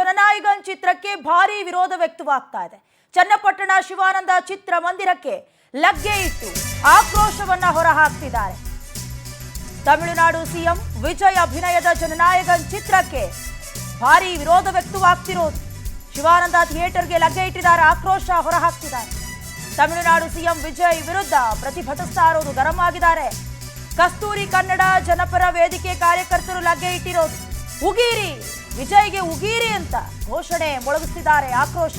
ಜನನಾಯಕನ್ ಚಿತ್ರಕ್ಕೆ ಭಾರಿ ವಿರೋಧ ವ್ಯಕ್ತವಾಗ್ತಾ ಇದೆ. ಚನ್ನಪಟ್ಟಣ ಶಿವಾನಂದ ಚಿತ್ರಮಂದಿರಕ್ಕೆ ಲಗ್ಗೆ ಇಟ್ಟು ಆಕ್ರೋಶವನ್ನ ಹೊರಹಾಕ್ತಿದ್ದಾರೆ. ತಮಿಳುನಾಡು ಸಿಎಂ ವಿಜಯ್ ಅಭಿನಯದ ಜನನಾಯಕನ್ ಚಿತ್ರಕ್ಕೆ ಭಾರಿ ವಿರೋಧ ವ್ಯಕ್ತವಾಗ್ತಿರೋದು. ಶಿವಾನಂದ ಥಿಯೇಟರ್ಗೆ ಲಗ್ಗೆ ಇಟ್ಟಿದ್ದಾರೆ, ಆಕ್ರೋಶ ಹೊರಹಾಕ್ತಿದ್ದಾರೆ. ತಮಿಳುನಾಡು ಸಿಎಂ ವಿಜಯ್ ವಿರುದ್ಧ ಪ್ರತಿಭಟಿಸ್ತಾ ಇರೋದು ಗರಂ ಆಗಿದ್ದಾರೆ. ಕಸ್ತೂರಿ ಕನ್ನಡ ಜನಪರ ವೇದಿಕೆ ಕಾರ್ಯಕರ್ತರು ಲಗ್ಗೆ ಇಟ್ಟಿರೋದು. ಉಗೀರಿ ವಿಜಯ್ಗೆ ಉಗೀರಿ ಅಂತ ಘೋಷಣೆ ಮೊಳಗಿಸ್ತಿದ್ದಾರೆ, ಆಕ್ರೋಶ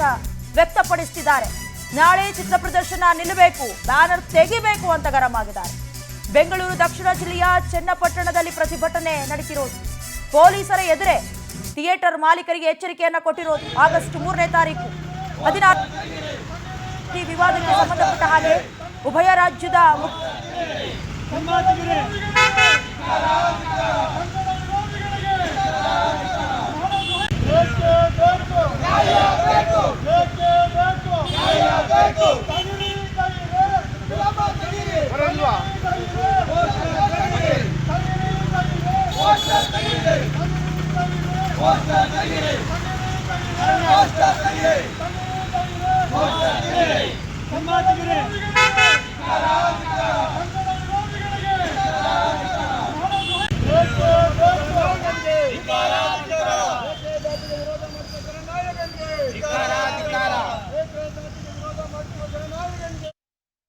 ವ್ಯಕ್ತಪಡಿಸ್ತಿದ್ದಾರೆ. ನಾಳೆ ಚಿತ್ರ ಪ್ರದರ್ಶನ ನಿಲ್ಲಬೇಕು, ಬ್ಯಾನರ್ ತೆಗಿಬೇಕು ಅಂತ ಗರಂ ಆಗಿದ್ದಾರೆ. ಬೆಂಗಳೂರು ದಕ್ಷಿಣ ಜಿಲ್ಲೆಯ ಚನ್ನಪಟ್ಟಣದಲ್ಲಿ ಪ್ರತಿಭಟನೆ ನಡೆಸಿರೋದು. ಪೊಲೀಸರ ಎದುರೇ ಥಿಯೇಟರ್ ಮಾಲೀಕರಿಗೆ ಎಚ್ಚರಿಕೆಯನ್ನ ಕೊಟ್ಟಿರೋದು. ಆಗಸ್ಟ್ 3ನೇ ತಾರೀಕು 16 ವಿವಾದಕ್ಕೆ ಸಂಬಂಧಪಟ್ಟ ಹಾಗೆ ಉಭಯ ರಾಜ್ಯದ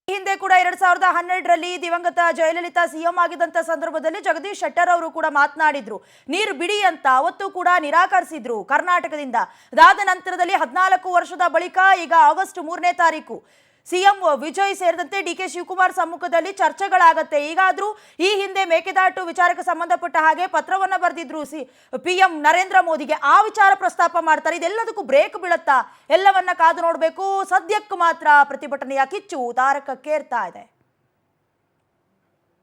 ಹಿಂದೆ ಕೂಡ 2012ರಲ್ಲಿ ದಿವಂಗತ ಜಯಲಲಿತಾ ಸಿಎಂ ಆಗಿದ್ದಂತ ಸಂದರ್ಭದಲ್ಲಿ ಜಗದೀಶ್ ಶೆಟ್ಟರ್ ಅವರು ಕೂಡ ಮಾತನಾಡಿದ್ರು, ನೀರು ಬಿಡಿ ಅಂತ. ಅವತ್ತು ಕೂಡ ನಿರಾಕರಿಸಿದ್ರು ಕರ್ನಾಟಕದಿಂದ. ಅದಾದ ನಂತರದಲ್ಲಿ 14 ವರ್ಷದ ಬಳಿಕ ಈಗ ಆಗಸ್ಟ್ 3ನೇ ತಾರೀಕು ಸಿಎಂ ವಿಜಯ್ ಸೇರಿದಂತೆ ಡಿಕೆ ಶಿವಕುಮಾರ್ ಸಮ್ಮುಖದಲ್ಲಿ ಚರ್ಚೆಗಳಾಗತ್ತೆ. ಈಗಾದ್ರೂ ಈ ಹಿಂದೆ ಮೇಕೆದಾಟು ವಿಚಾರಕ್ಕೆ ಸಂಬಂಧಪಟ್ಟ ಹಾಗೆ ಪತ್ರವನ್ನ ಬರೆದಿದ್ರು PM ನರೇಂದ್ರ ಮೋದಿಗೆ. ಆ ವಿಚಾರ ಪ್ರಸ್ತಾಪ ಮಾಡ್ತಾರೆ. ಇದೆಲ್ಲದಕ್ಕೂ ಬ್ರೇಕ್ ಬೀಳತ್ತಾ? ಎಲ್ಲವನ್ನ ಕಾದು ನೋಡಬೇಕು. ಸದ್ಯಕ್ಕೆ ಮಾತ್ರ ಪ್ರತಿಭಟನೆಯ ಕಿಚ್ಚು ತಾರಕಕ್ಕೇರ್ತಾ ಇದೆ.